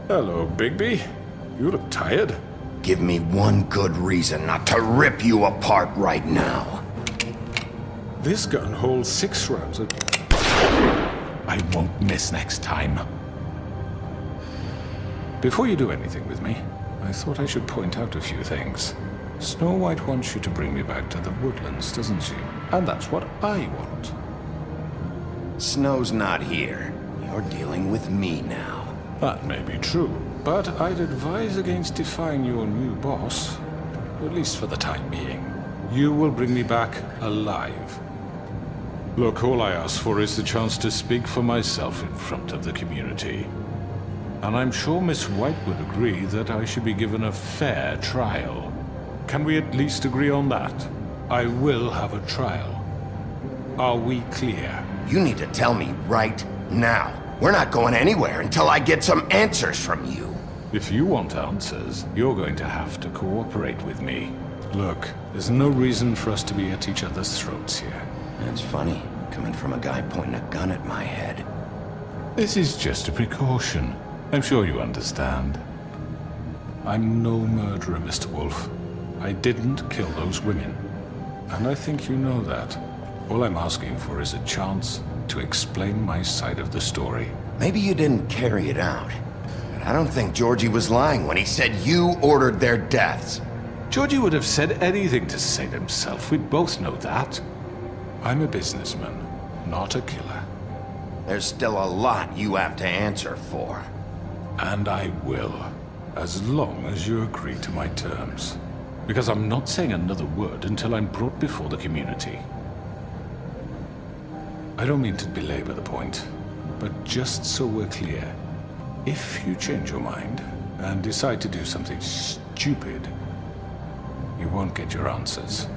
Hello, Bigby. You look tired. Give me one good reason not to rip you apart right now. This gun holds 6 rounds of... I won't miss next time. Before you do anything with me, I thought I should point out a few things. Snow White wants you to bring me back to the woodlands, doesn't she? And that's what I want. Snow's not here. You're dealing with me now. That may be true, but I'd advise against defying your new boss, at least for the time being. You will bring me back alive. Look, all I ask for is the chance to speak for myself in front of the community. And I'm sure Miss White would agree that I should be given a fair trial. Can we at least agree on that? I will have a trial. Are we clear? You need to tell me right now. We're not going anywhere until I get some answers from you. If you want answers, you're going to have to cooperate with me. Look, there's no reason for us to be at each other's throats here. That's funny, coming from a guy pointing a gun at my head. This is just a precaution. I'm sure you understand. I'm no murderer, Mr. Wolf. I didn't kill those women. And I think you know that. All I'm asking for is a chance to explain my side of the story. Maybe you didn't carry it out. But I don't think Georgie was lying when he said you ordered their deaths. Georgie would have said anything to save himself. We both know that. I'm a businessman, not a killer. There's still a lot you have to answer for. And I will, as long as you agree to my terms. Because I'm not saying another word until I'm brought before the community. I don't mean to belabor the point, but just so we're clear, if you change your mind and decide to do something stupid, you won't get your answers.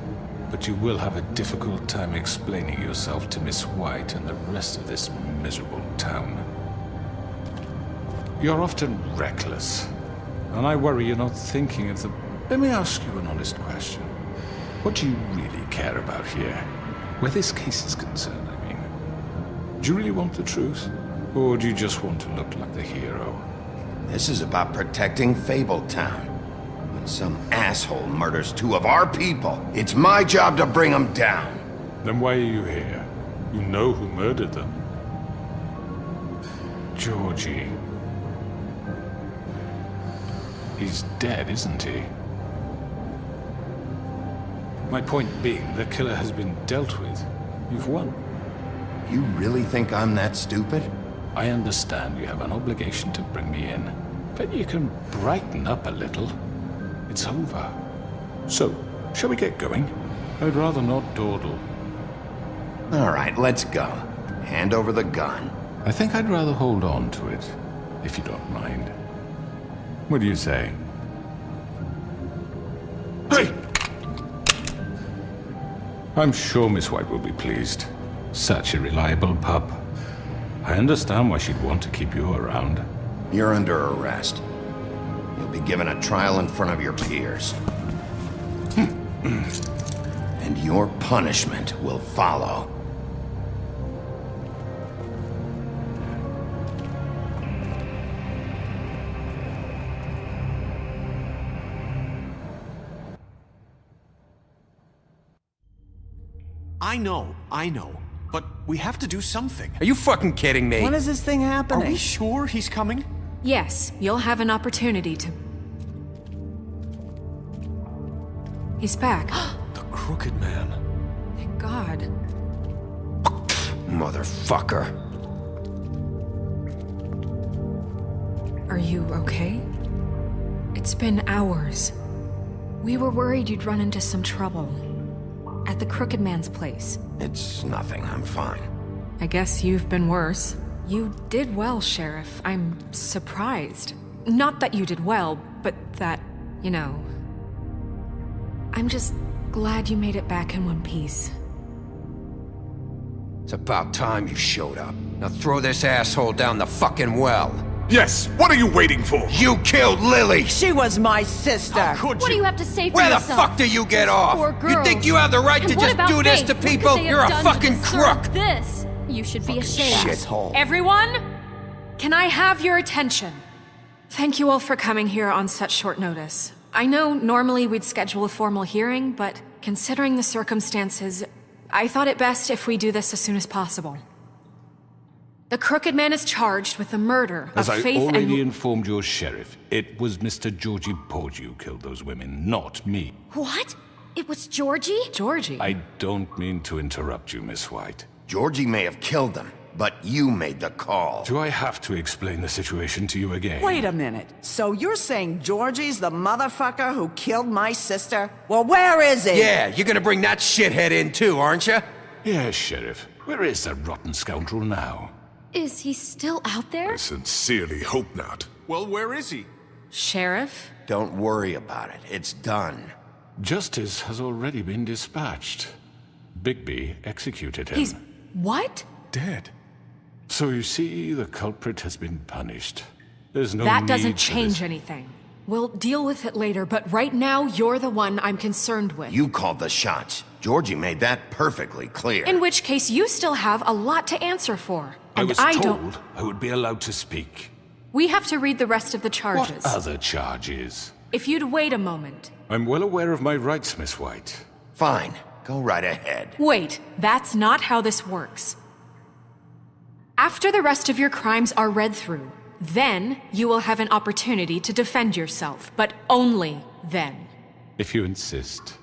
But you will have a difficult time explaining yourself to Miss White and the rest of this miserable town. You're often reckless, and I worry you're not thinking of the... Let me ask you an honest question. What do you really care about here? Where this case is concerned, I mean. Do you really want the truth? Or do you just want to look like the hero? This is about protecting Fabletown. When some asshole murders 2 of our people, it's my job to bring them down. Then why are you here? You know who murdered them. Georgie. He's dead, isn't he? My point being, the killer has been dealt with. You've won. You really think I'm that stupid? I understand you have an obligation to bring me in, but you can brighten up a little. It's over. So, shall we get going? I'd rather not dawdle. All right, let's go. Hand over the gun. I think I'd rather hold on to it, if you don't mind. What do you say? Hey! I'm sure Miss White will be pleased. Such a reliable pup. I understand why she'd want to keep you around. You're under arrest. You'll be given a trial in front of your peers. And your punishment will follow. I know. But we have to do something. Are you fucking kidding me? When is this thing Are happening? we sure he's coming? Yes, you'll have an opportunity to... He's back. The Crooked Man. Thank God. Motherfucker. Are you okay? It's been hours. We were worried you'd run into some trouble. At the Crooked Man's place. It's nothing, I'm fine. I guess you've been worse. You did well, Sheriff. I'm surprised. Not that you did well, but that, you know... I'm just glad you made it back in one piece. It's about time you showed up. Now throw this asshole down the fucking well. Yes, what are you waiting for? You killed Lily! She was my sister. How could What do you? you have to say for Where the yourself? fuck do you get off? Poor You girls. think you have the right And to what just about do this Faith? to What could people? they have You're a done to fucking deserve crook! This. You should be ashamed. Shithole. Everyone? Can I have your attention? Thank you all for coming here on such short notice. I know normally we'd schedule a formal hearing, but considering the circumstances, I thought it best if we do this as soon as possible. The Crooked Man is charged with the murder of As I Faith already and... informed your sheriff, it was Mr. Georgie Porgy who killed those women, not me. What? It was Georgie? Georgie? I don't mean to interrupt you, Miss White. Georgie may have killed them, but you made the call. Do I have to explain the situation to you again? Wait a minute. So you're saying Georgie's the motherfucker who killed my sister? Well, where is he? Yeah, you're gonna bring that shithead in too, aren't you? Yes, Sheriff. Where is that rotten scoundrel now? Is he still out there? I sincerely hope not. Well, where is he? Sheriff? Don't worry about it. It's done. Justice has already been dispatched. Bigby executed him. He's... what? dead. So you see, the culprit has been punished. There's no That need doesn't for change this. anything. We'll deal with it later, but right now, you're the one I'm concerned with. You called the shots. Georgie made that perfectly clear. In which case, you still have a lot to answer for. I And was I told don't... I would be allowed to speak. We have to read the rest of the charges. What other charges? If you'd wait a moment. I'm well aware of my rights, Miss White. Fine. Go right ahead. Wait, that's not how this works. After the rest of your crimes are read through, then you will have an opportunity to defend yourself, but only then. If you insist.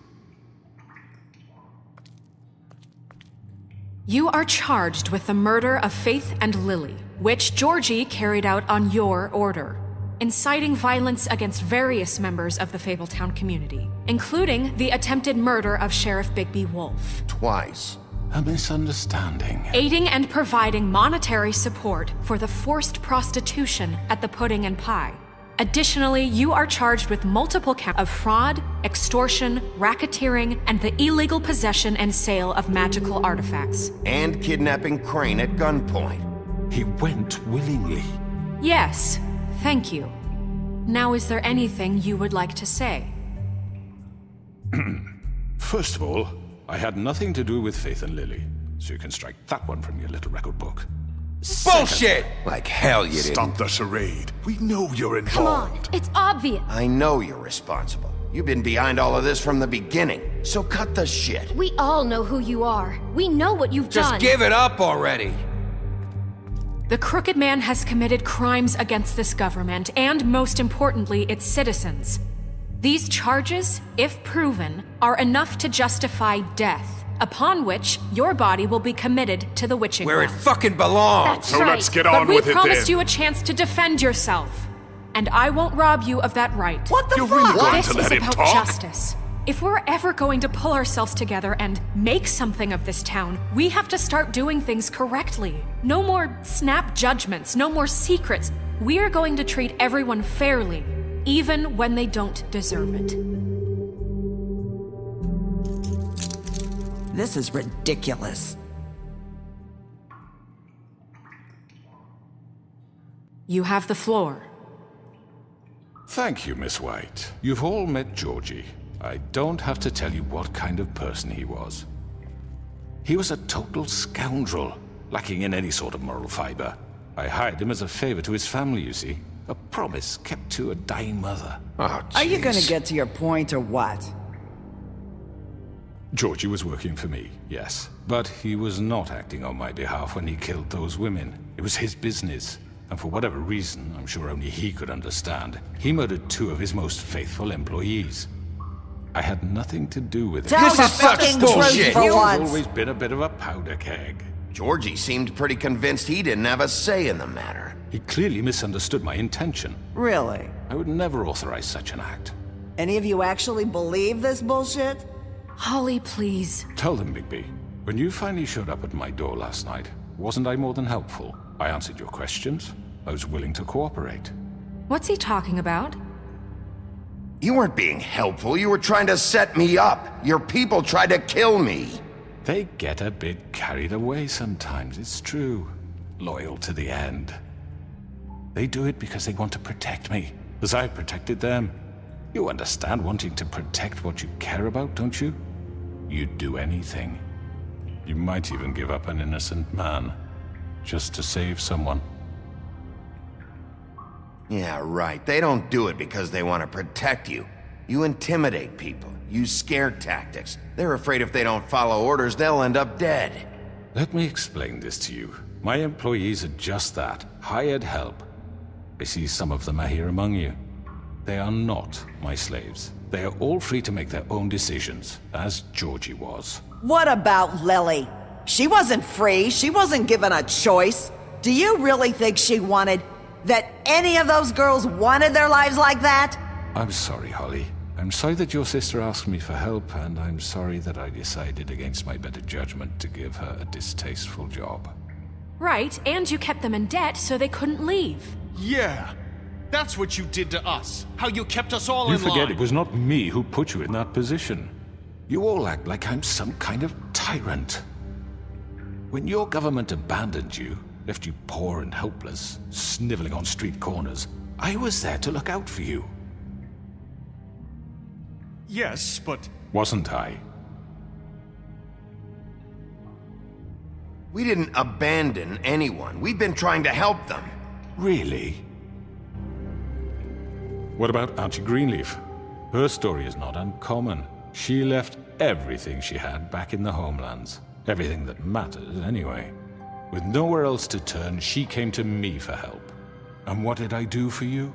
You are charged with the murder of Faith and Lily, which Georgie carried out on your order, inciting violence against various members of the Fabletown community, including the attempted murder of Sheriff Bigby Wolf. Twice. A misunderstanding. Aiding and providing monetary support for the forced prostitution at the Pudding and Pie. Additionally, you are charged with multiple counts of fraud, extortion, racketeering, and the illegal possession and sale of magical artifacts. And kidnapping Crane at gunpoint. He went willingly. Yes, thank you. Now, is there anything you would like to say? First of all, I had nothing to do with Faith and Lily, so you can strike that one from your little record book. Bullshit! Like hell you didn't. Stop the charade. We know you're Come on, involved. it's obvious. I know you're responsible. You've been behind all of this from the beginning. So cut the shit. We all know who you are. We know what you've Just done. give it up already. The Crooked Man has committed crimes against this government, and most importantly, its citizens. These charges, if proven, are enough to justify death, upon which your body will be committed to the witching Where it well. fucking belongs. That's So right. let's get But on we with it promised then. you a chance to defend yourself, and I won't rob you of that right. What the You're fuck? really going This to is let him about talk? justice. If we're ever going to pull ourselves together and make something of this town, we have to start doing things correctly. No more snap judgments, no more secrets. We are going to treat everyone fairly, even when they don't deserve it. This is ridiculous. You have the floor. Thank you, Miss White. You've all met Georgie. I don't have to tell you what kind of person he was. He was a total scoundrel, lacking in any sort of moral fiber. I hired him as a favor to his family, you see. A promise kept to a dying mother. Oh, Are you gonna jeez. get to your point or what? Georgie was working for me, yes. But he was not acting on my behalf when he killed those women. It was his business. And for whatever reason, I'm sure only he could understand, he murdered 2 of his most faithful employees. I had nothing to do with it. Tell This the is such fucking bullshit. truth for He's once. always been a bit of a powder keg. Georgie seemed pretty convinced he didn't have a say in the matter. He clearly misunderstood my intention. Really? I would never authorize such an act. Any of you actually believe this bullshit? Holly, please. Tell them, Bigby, when you finally showed up at my door last night, wasn't I more than helpful? I answered your questions. I was willing to cooperate. What's he talking about? You weren't being helpful. You were trying to set me up. Your people tried to kill me. They get a bit carried away sometimes, it's true. Loyal to the end. They do it because they want to protect me, as I protected them. You understand wanting to protect what you care about, don't you? You'd do anything. You might even give up an innocent man, just to save someone. Yeah, right. They don't do it because they want to protect you. You intimidate people, use scare tactics. They're afraid if they don't follow orders, they'll end up dead. Let me explain this to you. My employees are just that, hired help. I see some of them are here among you. They are not my slaves. They are all free to make their own decisions, as Georgie was. What about Lily? She wasn't free. She wasn't given a choice. Do you really think she wanted... that any of those girls wanted their lives like that? I'm sorry, Holly. I'm sorry that your sister asked me for help, and I'm sorry that I decided against my better judgment to give her a distasteful job. Right, and you kept them in debt so they couldn't leave. Yeah. That's what you did to us. How you kept us all You in line. forget it was not me who put you in that position. You all act like I'm some kind of tyrant. When your government abandoned you, left you poor and helpless, sniveling on street corners, I was there to look out for you. Yes, but... Wasn't I? We didn't abandon anyone. We've been trying to help them. Really? What about Auntie Greenleaf? Her story is not uncommon. She left everything she had back in the homelands. Everything that mattered, anyway. With nowhere else to turn, she came to me for help. And what did I do for you?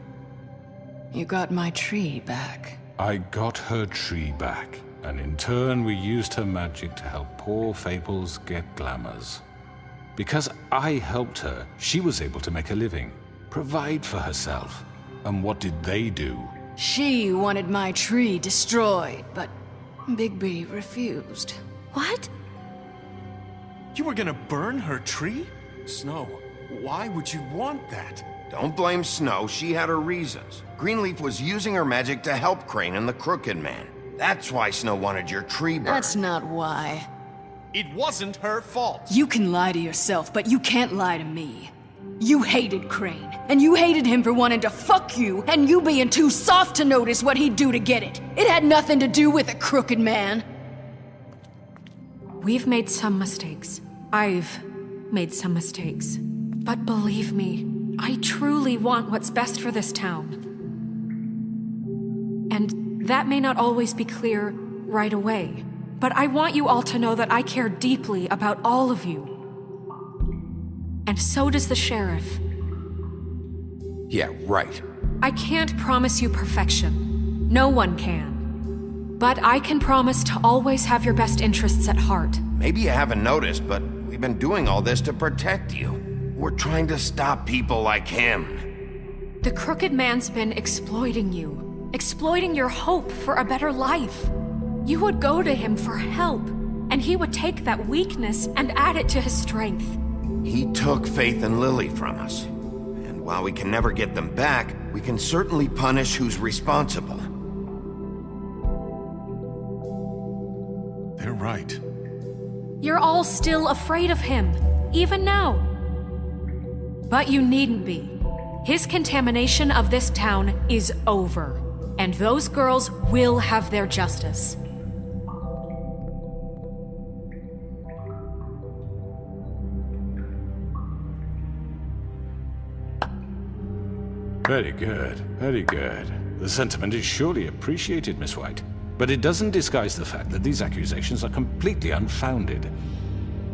You got my tree back. I got her tree back, and in turn we used her magic to help poor Fables get glamours. Because I helped her, she was able to make a living, provide for herself. And what did they do? She wanted my tree destroyed, but Bigby refused. What? You were gonna burn her tree? Snow, why would you want that? Don't blame Snow, she had her reasons. Greenleaf was using her magic to help Crane and the Crooked Man. That's why Snow wanted your tree burned. That's not why. It wasn't her fault. You can lie to yourself, but you can't lie to me. You hated Crane, and you hated him for wanting to fuck you, and you being too soft to notice what he'd do to get it. It had nothing to do with a Crooked Man. We've made some mistakes. I've made some mistakes. But believe me, I truly want what's best for this town. And that may not always be clear right away, but I want you all to know that I care deeply about all of you. And so does the sheriff. Yeah, right. I can't promise you perfection. No one can. But I can promise to always have your best interests at heart. Maybe you haven't noticed, but we've been doing all this to protect you. We're trying to stop people like him. The Crooked Man's been exploiting you. Exploiting your hope for a better life. You would go to him for help, and he would take that weakness and add it to his strength. He took Faith and Lily from us. And while we can never get them back, we can certainly punish who's responsible. They're right. You're all still afraid of him, even now. But you needn't be. His contamination of this town is over, and those girls will have their justice. Very good, very good. The sentiment is surely appreciated, Miss White. But it doesn't disguise the fact that these accusations are completely unfounded.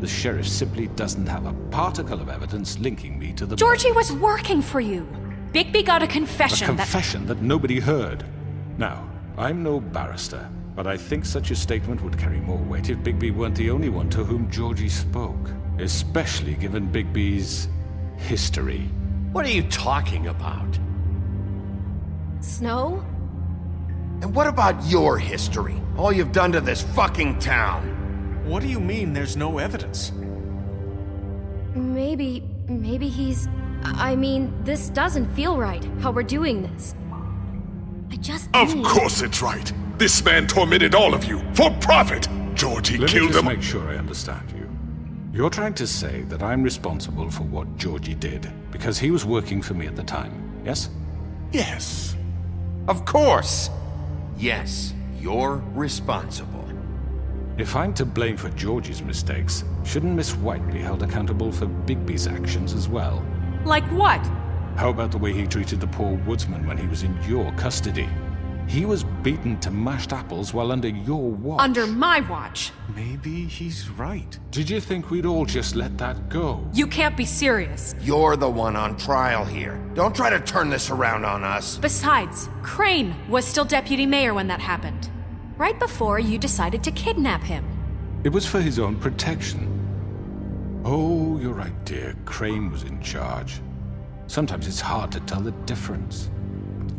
The sheriff simply doesn't have a particle of evidence linking me to the... Georgie was working for you. Bigby got a confession A confession that nobody heard. Now, I'm no barrister, but I think such a statement would carry more weight if Bigby weren't the only one to whom Georgie spoke. Especially given Bigby's history. What are you talking about? Snow? And what about your history? All you've done to this fucking town? What do you mean there's no evidence? Maybe he's... I mean, this doesn't feel right, how we're doing this. I just Of need... course it's right. This man tormented all of you for profit. Georgie Let me killed just them. make sure I understand you. You're trying to say that I'm responsible for what Georgie did because he was working for me at the time, yes? Yes. Of course! Yes, you're responsible. If I'm to blame for Georgie's mistakes, shouldn't Miss White be held accountable for Bigby's actions as well? Like what? How about the way he treated the poor woodsman when he was in your custody? He was beaten to mashed apples while under your watch. Under my watch. Maybe he's right. Did you think we'd all just let that go? You can't be serious. You're the one on trial here. Don't try to turn this around on us. Besides, Crane was still deputy mayor when that happened. Right before you decided to kidnap him. It was for his own protection. Oh, you're right, dear. Crane was in charge. Sometimes it's hard to tell the difference.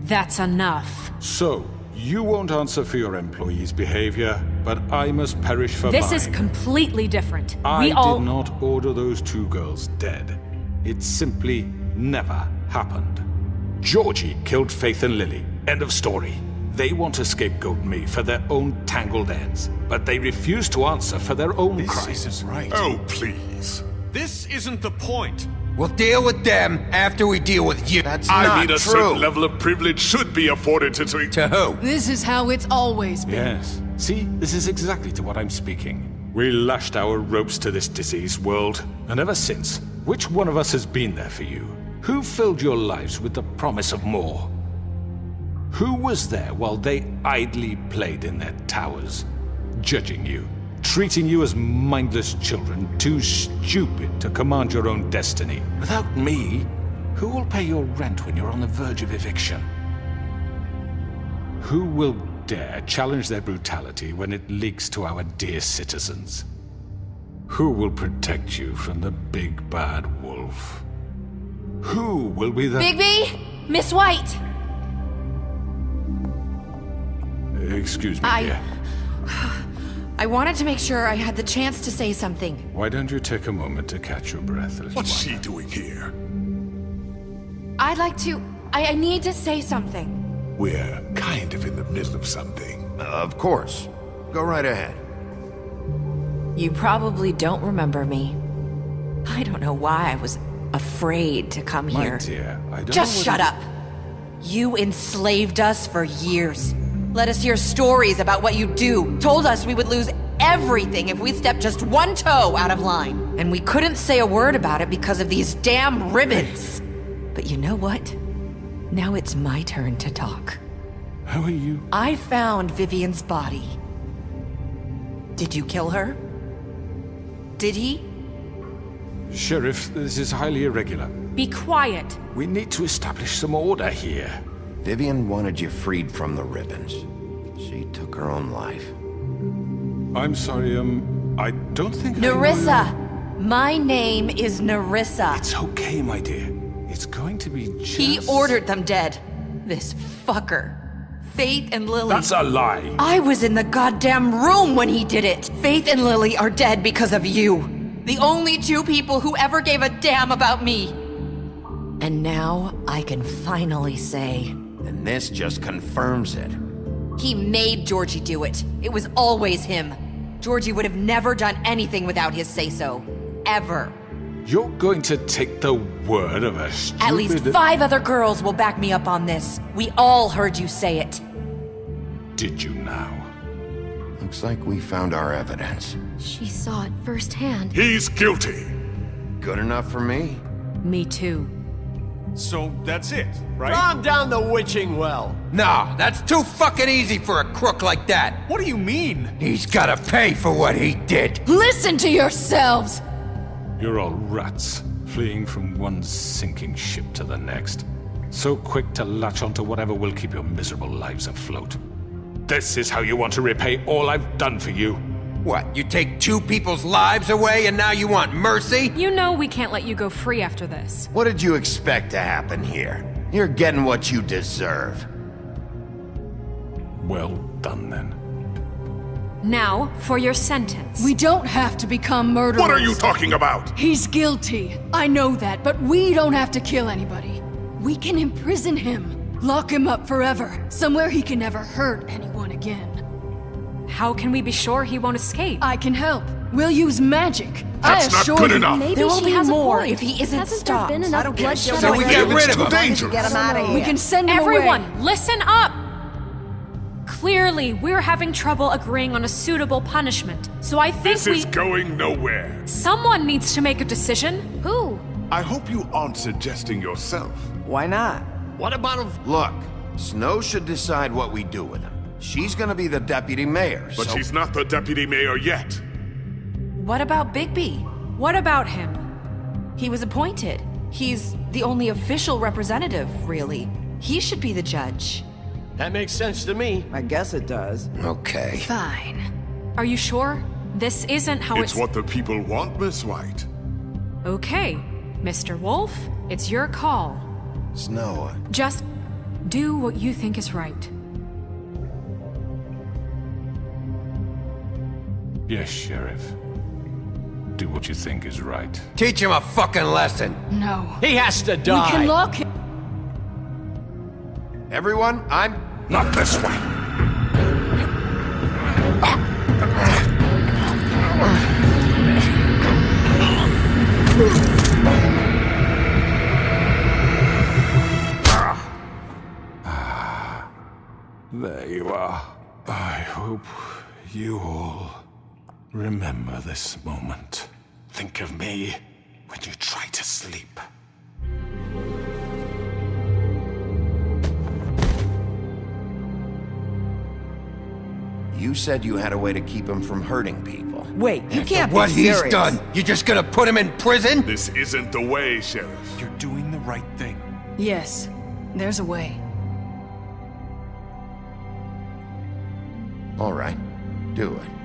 That's enough. So, you won't answer for your employees' behavior, but I must perish for mine. This is completely different. I did not order those two girls dead. It simply never happened. Georgie killed Faith and Lily. End of story. They want to scapegoat me for their own tangled ends, but they refuse to answer for their own crimes. This isn't right. Oh, please. This isn't the point. We'll deal with them after we deal with you. That's I not mean, a true. certain level of privilege should be afforded to... To who? This is how it's always been. Yes. See, this is exactly to what I'm speaking. We lashed our ropes to this diseased world, and ever since, which one of us has been there for you? Who filled your lives with the promise of more? Who was there while they idly played in their towers, judging you, treating you as mindless children, too stupid to command your own destiny? Without me, who will pay your rent when you're on the verge of eviction? Who will dare challenge their brutality when it leaks to our dear citizens? Who will protect you from the big bad wolf? Who will be the... Bigby? Miss White! Excuse me, dear. I wanted to make sure I had the chance to say something. Why don't you take a moment to catch your breath, little What's one? she doing here? I'd like to... I need to say something. We're kind of in the middle of something. Of course. Go right ahead. You probably don't remember me. I don't know why I was afraid to come My here. dear, I don't Just know shut up. You enslaved us for years. Let us hear stories about what you do. Told us we would lose everything if we stepped just one toe out of line. And we couldn't say a word about it because of these damn ribbons. But you know what? Now it's my turn to talk. How are you? I found Vivian's body. Did you kill her? Did he? Sheriff, this is highly irregular. Be quiet. We need to establish some order here. Vivian wanted you freed from the ribbons. She took her own life. I'm sorry, I don't think Nerissa! My name is Nerissa. It's okay, my dear. It's going to be just... He ordered them dead. This fucker. Faith and Lily. That's a lie! I was in the goddamn room when he did it. Faith and Lily are dead because of you. The only two people who ever gave a damn about me. And now I can finally say... And this just confirms it. He made Georgie do it. It was always him. Georgie would have never done anything without his say-so. Ever. You're going to take the word of a stupid... At least 5 other girls will back me up on this. We all heard you say it. Did you now? Looks like we found our evidence. She saw it firsthand. He's guilty. Good enough for me. Me too. So that's it, right? Calm down the witching well. No, that's too fucking easy for a crook like that. What do you mean? He's gotta pay for what he did. Listen to yourselves! You're all rats, fleeing from one sinking ship to the next. So quick to latch onto whatever will keep your miserable lives afloat. This is how you want to repay all I've done for you? What, you take 2 people's lives away and now you want mercy? You know we can't let you go free after this. What did you expect to happen here? You're getting what you deserve. Well done, then. Now, for your sentence. We don't have to become murderers. What are you talking about? He's guilty. I know that, but we don't have to kill anybody. We can imprison him. Lock him up forever. Somewhere he can never hurt anyone again. How can we be sure he won't escape? I can help. We'll use magic. That's not good enough. Maybe There will she be has more a point. if he isn't Hasn't stopped. there been enough bloodshed So we already? get rid It's of too him. dangerous. Get him out of here. We can send him away. Everyone, listen up! Clearly, we're having trouble agreeing on a suitable punishment. So I think This is going nowhere. Someone needs to make a decision. Who? I hope you aren't suggesting yourself. Why not? What about if... Look, Snow should decide what we do with him. She's gonna be the deputy mayor, But so... she's not the deputy mayor yet. What about Bigby? What about him? He was appointed. He's the only official representative, really. He should be the judge. That makes sense to me. I guess it does. Okay. Fine. Are you sure? This isn't how It's what the people want, Miss White. Okay, Mr. Wolf, it's your call. Snow, Just do what you think is right. Yes, Sheriff. Do what you think is right. Teach him a fucking lesson. No. He has to die. We can lock him. everyone, I'm... Not this way. There you are. I hope you all remember this moment. Think of me when you try to sleep. You said you had a way to keep him from hurting people. Wait, you can't What be he's serious. done, you just gonna put him in prison? This isn't the way, Sheriff. You're doing the right thing. Yes, there's a way. All right, do it.